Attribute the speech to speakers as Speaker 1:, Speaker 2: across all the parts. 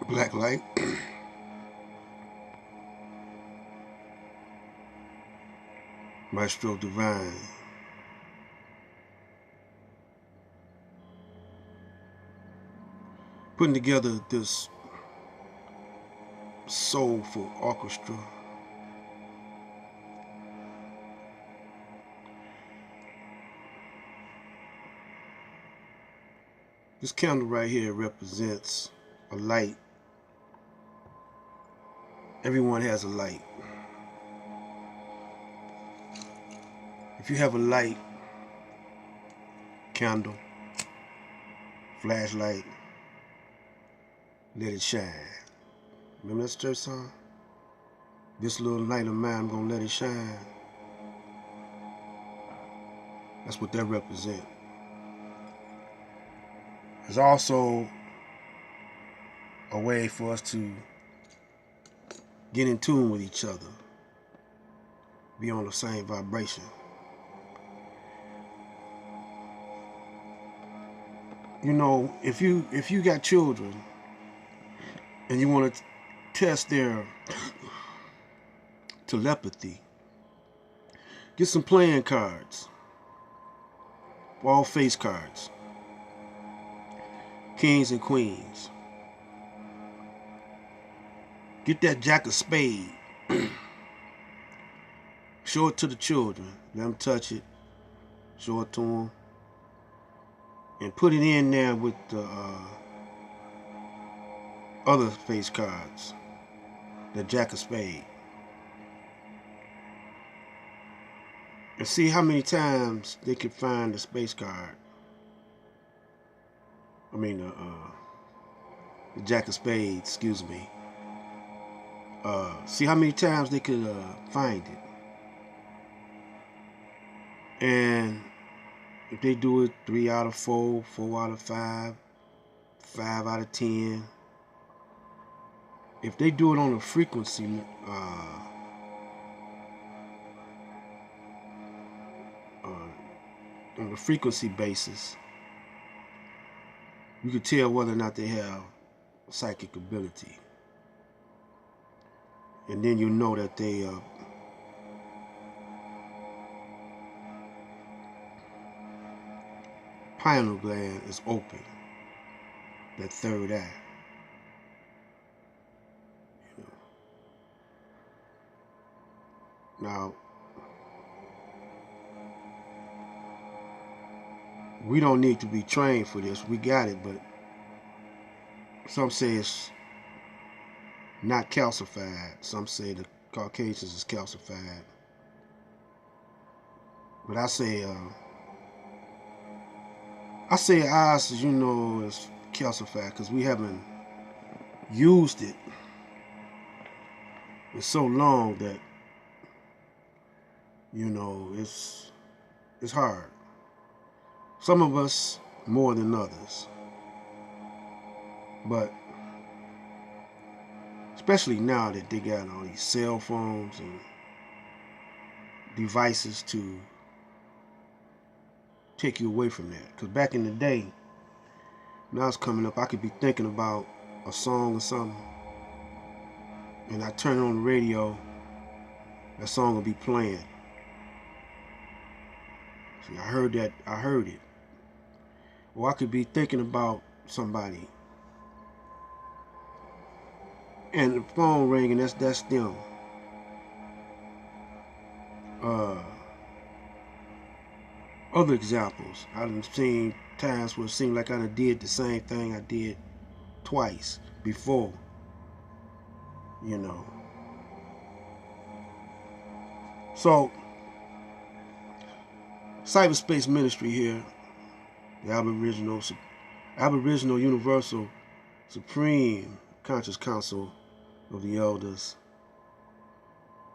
Speaker 1: Black light. Maestro Divine. Putting together this soulful orchestra. This candle right here represents a light. Everyone has a light. If you have a light, candle, flashlight, let it shine. Remember that church song? This little light of mine, I'm gonna let it shine. That's what that represents. It's also a way for us to get in tune with each other, be on the same vibration. You know, if you got children and you want to test their telepathy, get some playing cards, all face cards, kings and queens. Get that jack of spade. Show it to the children. Let them touch it. Show it to them. And put it in there with the other face cards. The jack of spade. And see how many times they could find the space card. I mean, the jack of spades, excuse me. See how many times they could find it. And if they do it 3 out of 4, 4 out of 5, 5 out of 10. If they do it on a frequency, on a frequency basis, you can tell whether or not they have psychic ability. And then you know that they pineal gland is open, that third eye. You know. Now, we don't need to be trained for this. We got it, but some say it's not calcified. Some say the Caucasians is calcified. But I say ours, you know, is calcified because we haven't used it in so long that, you know, it's hard. Some of us more than others. But especially now that they got all these cell phones and devices to take you away from that. Because back in the day, when I was coming up, I could be thinking about a song or something, and I turn on the radio, that song will be playing. See, I heard that, I heard it. Or I could be thinking about somebody, and the phone ring, and that's them. Other examples, I've seen times where it seemed like I done did the same thing I did twice before, you know. So, Cyberspace Ministry here, the Aboriginal Universal Supreme Conscious Council of the Elders.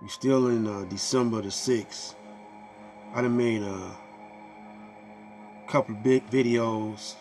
Speaker 1: We're still in December the 6th. I done made a couple of big videos.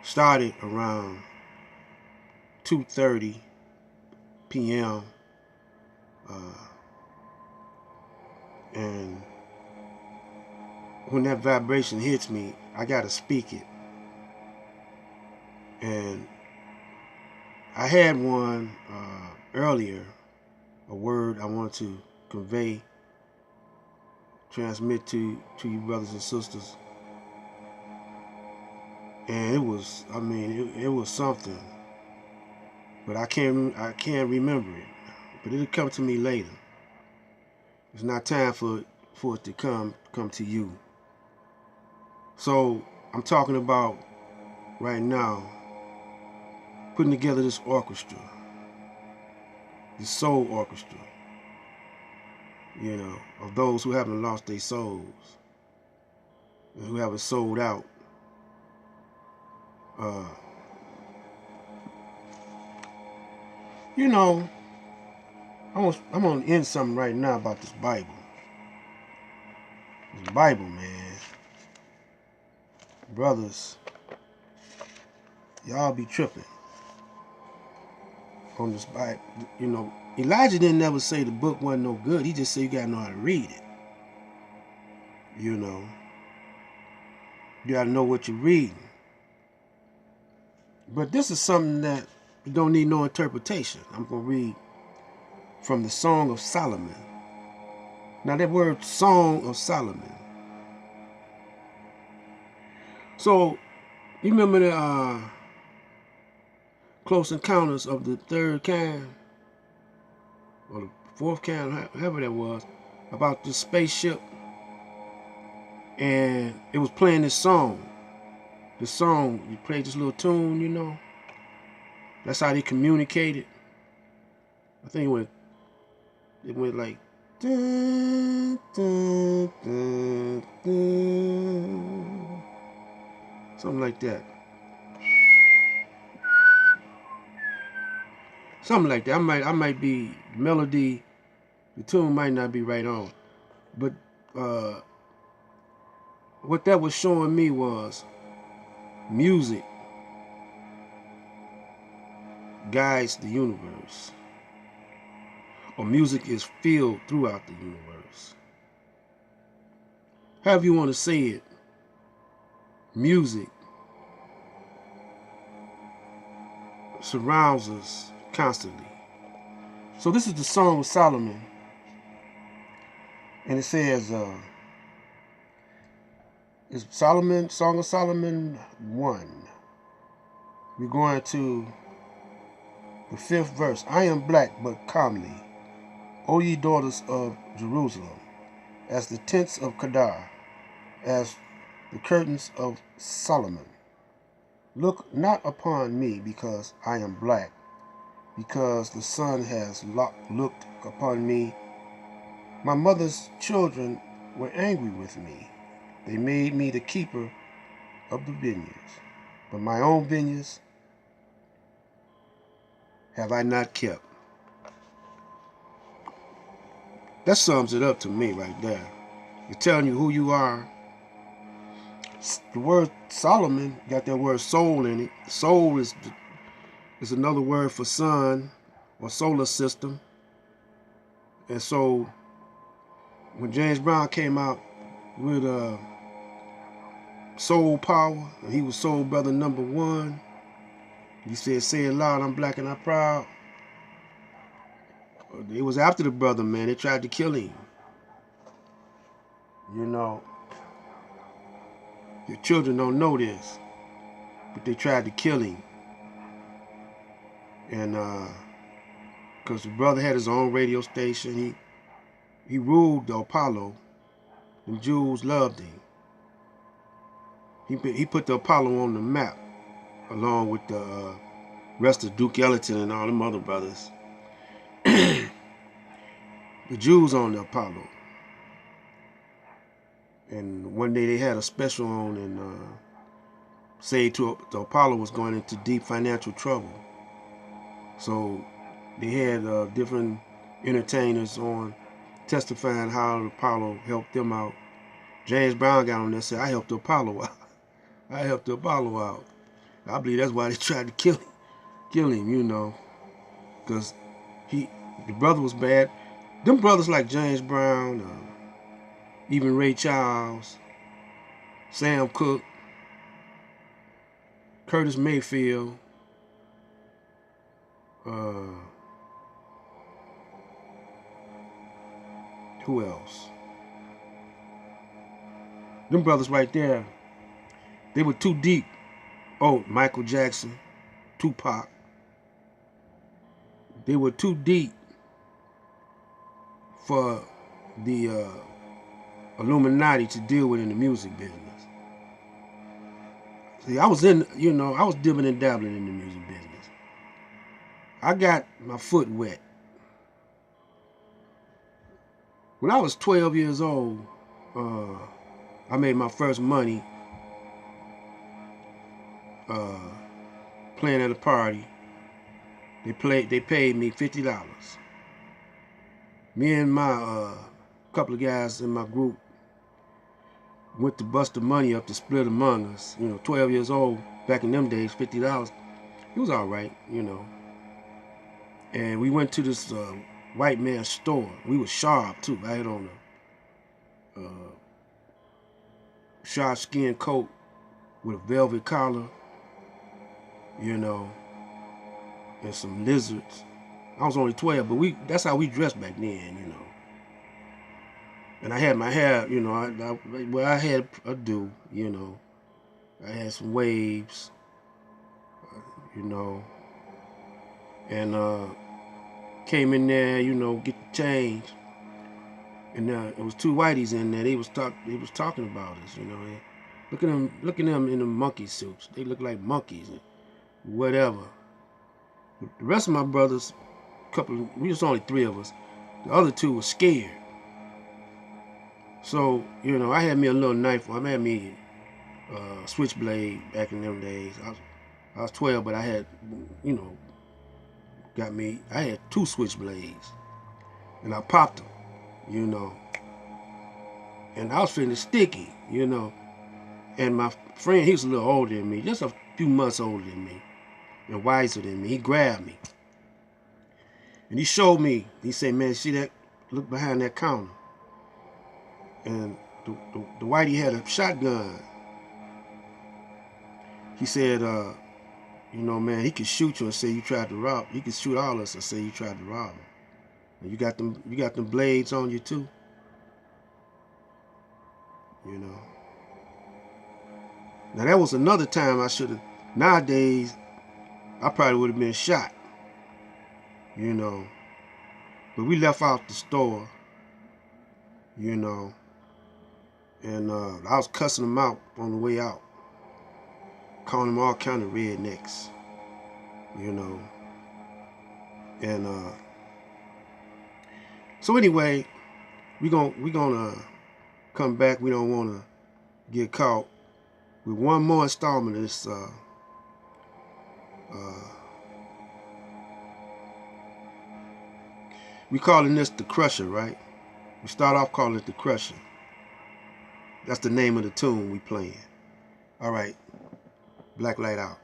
Speaker 1: Started around 2:30 p.m. And when that vibration hits me, I gotta speak it. And I had one earlier, a word I wanted to convey, transmit to you brothers and sisters, and it was, I mean, it was something, but I can't remember it. But it'll come to me later. It's not time for it to come to you. So I'm talking about right now putting together this orchestra, this soul orchestra, you know, of those who haven't lost their souls and who haven't sold out. You know, I'm gonna end something right now about this Bible. This Bible, man. Brothers, y'all be tripping on this Bible. You know, Elijah didn't never say the book wasn't no good. He just said you gotta know how to read it. You know, you gotta know what you're reading. But this is something that you don't need no interpretation. I'm gonna read from the Song of Solomon. Now that word Song of Solomon. So you remember the Close Encounters of the Third Kind, or the Fourth Kind, however that was, about this spaceship, and it was playing this song. The song, you played this little tune, you know. That's how they communicated. I think it went like dun, dun, dun, dun, something like that. Something like that. I might be melody, the tune might not be right on. But what that was showing me was music guides the universe, or music is filled throughout the universe. However you want to say it, music surrounds us constantly. So this is the Song of Solomon, and it says, it's Solomon, Song of Solomon 1. We're going to the 5th verse. I am black but comely, O ye daughters of Jerusalem, as the tents of Kedar, as the curtains of Solomon. Look not upon me because I am black, because the sun has looked upon me. My mother's children were angry with me. They made me the keeper of the vineyards, but my own vineyards have I not kept. That sums it up to me right there. It's telling you who you are. The word Solomon got that word soul in it. Soul is another word for sun or solar system. And so when James Brown came out with Soul Power, and he was Soul Brother #1, he said, say it loud, I'm black and I'm proud. It was after the brother, man. They tried to kill him. You know, your children don't know this, but they tried to kill him. And because the brother had his own radio station, he ruled the Apollo, and Jews loved him. He put the Apollo on the map, along with the rest of Duke Ellington and all them other brothers. The Jews on the Apollo. And one day they had a special on, and said the Apollo was going into deep financial trouble. So they had different entertainers on testifying how the Apollo helped them out. James Brown got on there and said, I helped the Apollo out. I helped the Apollo out. I believe that's why they tried to kill him, you know. Because the brother was bad. Them brothers like James Brown, even Ray Charles, Sam Cooke, Curtis Mayfield, Who else? Them brothers right there, they were too deep. Oh, Michael Jackson, Tupac. They were too deep for the Illuminati to deal with in the music business. See, I was I was dibbing and dabbling in the music business. I got my foot wet. When I was 12 years old, I made my first money playing at a party. They paid me $50. Me and my couple of guys in my group went to bust the money up to split among us. 12 years old, back in them days, $50, it was all right, And we went to this white man's store. We was sharp too. I had on a sharp skin coat with a velvet collar, and some lizards. I was only 12, but that's how we dressed back then, And I had my hair, I had a do, I had some waves, and came in there, get the change. And it was two whiteys in there. They was talking about us, Look at them in the monkey suits. They look like monkeys and whatever. The rest of my brothers, we was only 3 of us. The other 2 were scared. So, I had me a little knife. I had me a switchblade back in them days. I was 12, but I had, I had 2 switchblades. And I popped them, And I was feeling sticky, And my friend, he was a little older than me, just a few months older than me, and wiser than me. He grabbed me. And he showed me, he said, man, see that? Look behind that counter. And the whitey had a shotgun. He said, man, he could shoot you and say you tried to rob. He could shoot all of us and say you tried to rob him. And you got them blades on you too. Now that was another time I should have. Nowadays, I probably would have been shot. But we left out the store. And I was cussing them out on the way out, calling them all kind of rednecks, And so anyway, we gonna come back. We don't want to get caught with one more installment of this. We calling this the Crusher, right? We start off calling it the Crusher. That's the name of the tune we playing. All right, Black Light out.